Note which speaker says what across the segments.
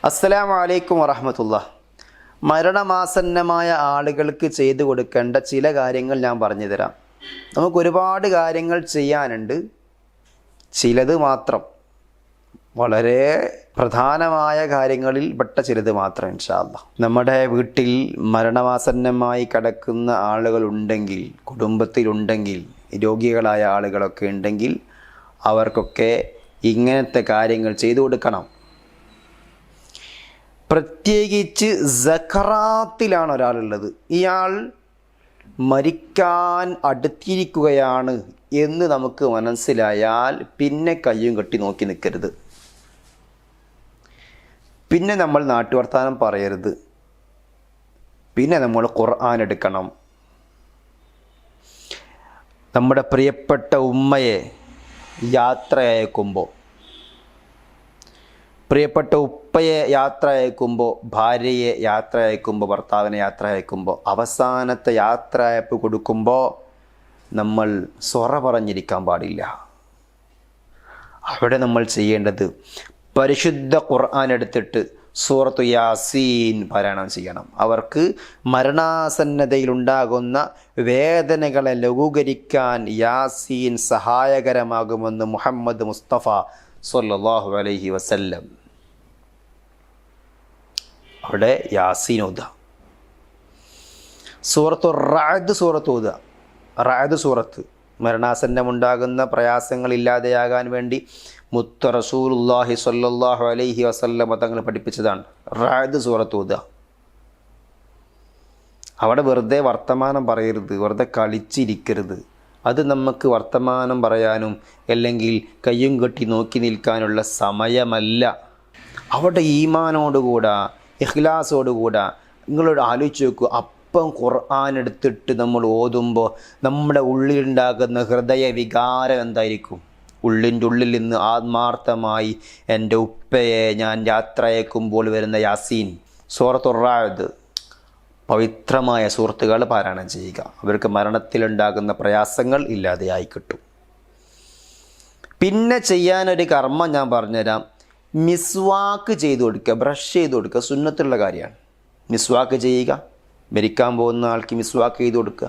Speaker 1: അസ്സലാമു അലൈക്കും വറഹ്മത്തുള്ളാഹി. മരണമാസന്നമായ ആളുകൾക്ക് ചെയ്തു കൊടുക്കേണ്ട ചില കാര്യങ്ങൾ ഞാൻ പറഞ്ഞു തരാം. നമുക്ക് ഒരുപാട് കാര്യങ്ങൾ ചെയ്യാനുണ്ട്. ചിലത് മാത്രം, വളരെ പ്രധാനമായ കാര്യങ്ങളിൽ പെട്ട ചിലത് മാത്രം ഇൻഷാ അല്ലാഹ്. നമ്മുടെ വീട്ടിൽ മരണമാസന്നമായി കിടക്കുന്ന ആളുകളുണ്ടെങ്കിൽ, കുടുംബത്തിലുണ്ടെങ്കിൽ, രോഗികളായ ആളുകളൊക്കെ ഉണ്ടെങ്കിൽ അവർക്കൊക്കെ ഇങ്ങനത്തെ കാര്യങ്ങൾ ചെയ്തു കൊടുക്കണം. പ്രത്യേകിച്ച് സക്കറാത്തിലാണ് ഒരാളുള്ളത്, ഇയാൾ മരിക്കാൻ അടുത്തിരിക്കുകയാണ് എന്ന് നമുക്ക് മനസ്സിലായാൽ പിന്നെ കയ്യും കെട്ടി നോക്കി നിൽക്കരുത്. പിന്നെ നമ്മൾ നാട്ടുവർത്താനം പറയരുത്. പിന്നെ നമ്മൾ ഖുർആൻ എടുക്കണം. നമ്മുടെ പ്രിയപ്പെട്ട ഉമ്മയെ യാത്ര അയക്കുമ്പോൾ, പ്രിയപ്പെട്ട ഉപ്പയെ യാത്ര അയക്കുമ്പോൾ, ഭാര്യയെ യാത്ര അയക്കുമ്പോൾ, ഭർത്താവിനെ യാത്ര അയക്കുമ്പോൾ, അവസാനത്തെ യാത്ര അയപ്പ് കൊടുക്കുമ്പോൾ നമ്മൾ സൊറ പറഞ്ഞിരിക്കാൻ പാടില്ല. അവിടെ നമ്മൾ ചെയ്യേണ്ടത് പരിശുദ്ധ ഖുർആൻ എടുത്തിട്ട് സൂറത്തു യാസീൻ പാരായണം ചെയ്യണം. അവർക്ക് മരണാസന്നതയിലുണ്ടാകുന്ന വേദനകളെ ലഘൂകരിക്കാൻ യാസീൻ സഹായകരമാകുമെന്ന് മുഹമ്മദ് മുസ്തഫ സ്വല്ലല്ലാഹു അലൈഹി വസല്ലം. അവിടെ യാസീൻ ഓതുക. സൂറത്തു റഅദ് സൂറത്ത് ഓതുക. റഅദ് സൂറത്ത് മരണാസന്നമുണ്ടാകുന്ന പ്രയാസങ്ങൾ ഇല്ലാതെയാകാൻ വേണ്ടി മുത്ത റസൂലുള്ളാഹി സ്വല്ലല്ലാഹു അലൈഹി വസല്ലം തങ്ങൾ പഠിപ്പിച്ചതാണ്. റഅദ് സൂറത്ത് ഓതുക. അവിടെ വെറുതെ വർത്തമാനം പറയരുത്, വെറുതെ കളിച്ചിരിക്കരുത്. അത് നമുക്ക് വർത്തമാനം പറയാനും അല്ലെങ്കിൽ കയ്യും കെട്ടി നോക്കി നിൽക്കാനുള്ള സമയമല്ല. അവിടെ ഈമാനോടുകൂടാ, ഇഖ്ലാസോടുകൂടാ നിങ്ങളോട് ആലോചിച്ച് നോക്കൂ. അപ്പം ഖുർആൻ എടുത്തിട്ട് നമ്മൾ ഓതുമ്പോൾ നമ്മുടെ ഉള്ളിലുണ്ടാകുന്ന ഹൃദയ വികാരം എന്തായിരിക്കും? ഉള്ളിൻ്റെ ഉള്ളിൽ നിന്ന് ആത്മാർത്ഥമായി എൻ്റെ ഉപ്പയെ ഞാൻ യാത്ര അയക്കുമ്പോൾ വരുന്ന യാസീൻ, സൂറത്തുർ റഅദ്, പവിത്രമായ സൂറത്തുകൾ പാരായണം ചെയ്യുക. അവർക്ക് മരണത്തിലുണ്ടാകുന്ന പ്രയാസങ്ങൾ ഇല്ലാതെയായി കിട്ടും. പിന്നെ ചെയ്യാനൊരു കർമ്മം ഞാൻ പറഞ്ഞുതരാം. മിസ്വാക്ക് ചെയ്ത് കൊടുക്കുക, ബ്രഷ് ചെയ്ത് കൊടുക്കുക. സുന്നത്തുള്ള കാര്യമാണ് മിസ്വാക്ക് ചെയ്യുക. മരിക്കാൻ പോകുന്ന ആൾക്ക് മിസ്വാക്ക് ചെയ്ത് കൊടുക്കുക.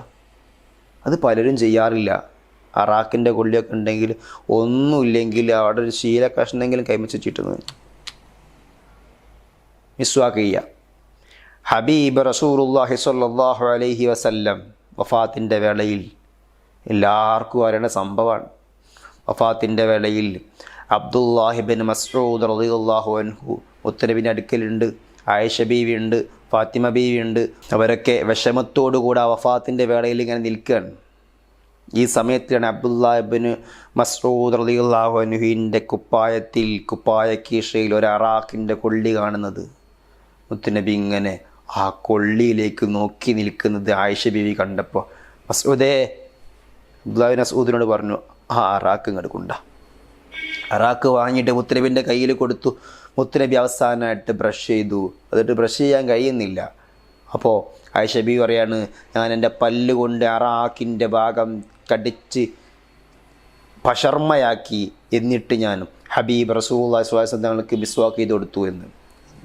Speaker 1: അത് പലരും ചെയ്യാറില്ല. അറാക്കിൻ്റെ കൊള്ളിയൊക്കെ ഉണ്ടെങ്കിൽ, ഒന്നുമില്ലെങ്കിൽ അവിടെ ഒരു ശീല കഷ്ണെങ്കിലും കൈമച്ചിട്ട് മിസ്വാക്ക് ചെയ്യുക. ഹബീബ് റസൂലുള്ളാഹി സ്വല്ലല്ലാഹു അലൈഹി വസല്ലം വഫാത്തിൻ്റെ വേളയിൽ എല്ലാവർക്കും അറിയുന്ന സംഭവമാണ്. വഫാത്തിൻ്റെ വേളയിൽ അബ്ദുല്ലാഹി ബിൻ മസ്ഊദ് റളിയല്ലാഹു അൻഹു മുത്തനബിൻ്റെ അടുക്കലുണ്ട്. ആയിഷ ബീവി ഉണ്ട്, ഫാത്തിമ ബീവി ഉണ്ട്. അവരൊക്കെ വിഷമത്തോടുകൂടെ വഫാത്തിൻ്റെ വേളയിൽ ഇങ്ങനെ നിൽക്കുകയാണ്. ഈ സമയത്താണ് അബ്ദുല്ലാഹി ബിൻ മസ്ഊദ് റളിയല്ലാഹു അൻഹുവിൻ്റെ കുപ്പായ കീശയിൽ ഒരു അറാഖിൻ്റെ കൊള്ളി കാണുന്നത്. മുത്തുനബി ഇങ്ങനെ ആ കൊള്ളിയിലേക്ക് നോക്കി നിൽക്കുന്നത് ആയിഷ ബീവി കണ്ടപ്പോൾ അബ്ദുല്ലാഹി മസ്ഊദിനോട് പറഞ്ഞു, ആ അറാഖ് ഇങ്ങോട്ട് കൊണ്ട. അറാഖ് വാങ്ങിയിട്ട് മുത്തുനബിൻ്റെ കയ്യിൽ കൊടുത്തു. മുത്തുനബി അവസാനമായിട്ട് ബ്രഷ് ചെയ്തു. എന്നിട്ട് ബ്രഷ് ചെയ്യാൻ കഴിയുന്നില്ല. അപ്പോൾ ആയിഷ ബീവി പറയാണ്, ഞാൻ എൻ്റെ പല്ലുകൊണ്ട് അറാഖിൻ്റെ ഭാഗം കടിച്ച് പശർമ്മയാക്കി, എന്നിട്ട് ഞാൻ ഹബീബ് റസൂലുള്ളാഹി സ്വല്ലല്ലാഹു അലൈഹി വസല്ലം തങ്ങൾക്ക് മിസ്വാക്ക് ചെയ്ത് കൊടുത്തു എന്ന്.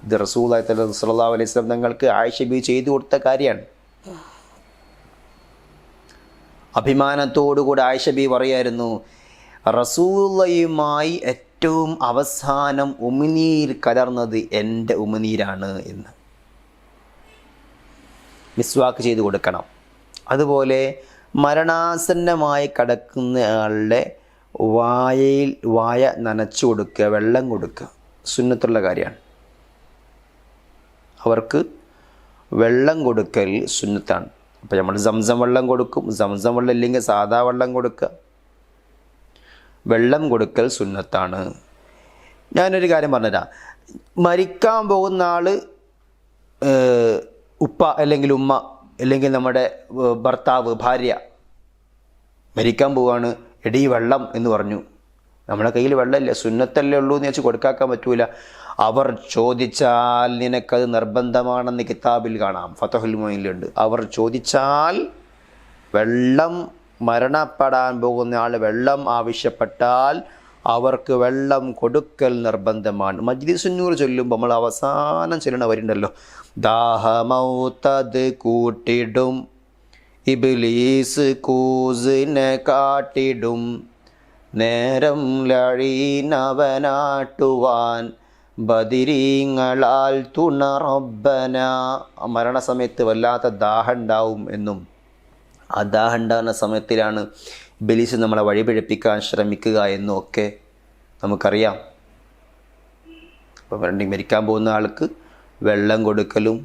Speaker 1: ഇത് റസൂലുള്ളാഹി സ്വല്ലല്ലാഹു അലൈഹി വസല്ലം തങ്ങൾക്ക് ആയിഷ ബീവി ചെയ്തു കൊടുത്ത കാര്യമാണ്. അഭിമാനത്തോടുകൂടി ആയിഷ ബീവി പറയായിരുന്നു, റസൂലുള്ളാഹിയുമായി ഏറ്റവും അവസാനം ഉമിനീർ കലർന്നത് എൻ്റെ ഉമിനീരാണ് എന്ന്. മിസ്വാക്ക് ചെയ്ത് കൊടുക്കണം. അതുപോലെ മരണാസന്നമായി കിടക്കുന്ന ആളുടെ വായ നനച്ചു കൊടുക്കുക, വെള്ളം കൊടുക്കുക, സുന്നത്തുള്ള കാര്യമാണ്. അവർക്ക് വെള്ളം കൊടുക്കൽ സുന്നത്താണ്. അപ്പോൾ നമ്മൾ സംസം വെള്ളം കൊടുക്കും. സംസം വെള്ളം ഇല്ലെങ്കിൽ സാധാ വെള്ളം കൊടുക്കുക. വെള്ളം കൊടുക്കൽ സുന്നത്താണ്. ഞാനൊരു കാര്യം പറഞ്ഞുതരാം. മരിക്കാൻ പോകുന്ന ആൾ ഉപ്പ അല്ലെങ്കിൽ ഉമ്മ അല്ലെങ്കിൽ നമ്മുടെ ഭർത്താവ്, ഭാര്യ മരിക്കാൻ പോവാണ്. എടീ വെള്ളം എന്ന് പറഞ്ഞു. നമ്മുടെ കയ്യിൽ വെള്ളമില്ല, സുന്നത്തല്ലേ ഉള്ളൂ എന്ന് വെച്ച് കൊടുക്കാക്കാൻ പറ്റൂല. അവർ ചോദിച്ചാൽ നിനക്കത് നിർബന്ധമാണെന്ന് കിതാബിൽ കാണാം, ഫതഹുൽ മുഈനിലുണ്ട്. അവർ ചോദിച്ചാൽ വെള്ളം, മരണപ്പെടാൻ പോകുന്ന ആൾ വെള്ളം ആവശ്യപ്പെട്ടാൽ അവർക്ക് വെള്ളം കൊടുക്കൽ നിർബന്ധമാണ്. മജ്ലിസുന്നൂർ ചൊല്ലുമ്പോൾ നമ്മൾ അവസാനം ചൊല്ലണ വരിണ്ടല്ലോ, ദാഹമൗത്തത് കൂട്ടിടും ഇബ്ലീസ് കൂസിനെ കാട്ടിടും, നേരം ലഴീനവനാട്ടുവാൻ ബദിരീങ്ങളാൽ തുണ റബ്ബന. മരണസമയത്ത് വല്ലാത്ത ദാഹം ഉണ്ടാവും എന്നും ആ ദാഹം ഉണ്ടാകുന്ന സമയത്തിലാണ് ഇബ്ലീസ് നമ്മളെ വഴിപിഴപ്പിക്കാൻ ശ്രമിക്കുക എന്നും ഒക്കെ നമുക്കറിയാം. അപ്പം മരിക്കാൻ പോകുന്ന ആൾക്ക് വെള്ളം കൊടുക്കലും,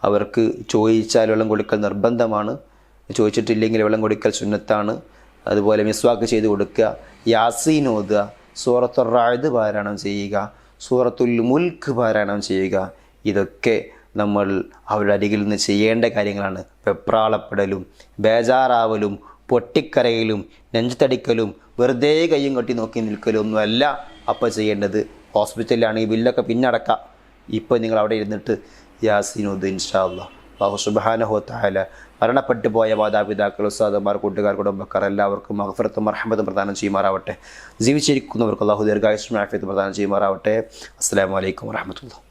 Speaker 1: അവർക്ക് ചോദിച്ചാൽ വെള്ളം കൊടുക്കൽ നിർബന്ധമാണ്, ചോദിച്ചിട്ടില്ലെങ്കിൽ വെള്ളം കൊടുക്കൽ സുന്നത്താണ്. അതുപോലെ മിസ്വാക്ക് ചെയ്ത് കൊടുക്കുക, യാസീൻ ഓതുക, സൂറത്തുർ റഅദ് പാരായണം ചെയ്യുക, സൂറത്തുൽ മുൽക്ക് പാരായണം ചെയ്യുക. ഇതൊക്കെ നമ്മൾ അവരുടെ അരികിൽ നിന്ന് ചെയ്യേണ്ട കാര്യങ്ങളാണ്. വെപ്രാളപ്പെടലും ബേജാറാവലും പൊട്ടിക്കരയിലും നെഞ്ചത്തടിക്കലും വെറുതെ കയ്യും കെട്ടി നോക്കി നിൽക്കലും ഒന്നുമല്ല അപ്പോൾ ചെയ്യേണ്ടത്. ഹോസ്പിറ്റലിലാണ് ഈ ബില്ലൊക്കെ പിന്നടക്കാം. ഇപ്പോൾ നിങ്ങൾ അവിടെ ഇരുന്നിട്ട് യാസീൻ ഓത്. ഇൻഷാ അല്ലാഹ് അല്ലാഹു സുബ്ഹാനഹു വ തആല മരണപ്പെട്ടു പോയ മാതാപിതാക്കൾ, ഉസ്താദന്മാർ, കൂട്ടുകാർ, കുടുംബക്കാർ എല്ലാവർക്കും മഗ്ഫിറത്തും മർഹമത്തും പ്രദാനം ചെയ്യുമാറാവട്ടെ. ജീവിച്ചിരിക്കുന്നവർക്ക് അല്ലാഹു ദീർഘായുസ്സും ആഫിയത്തും പ്രദാനം ചെയ്യുമാറാവട്ടെ. അസ്സലാമു അലൈക്കും വറഹ്മത്തുള്ളാഹി.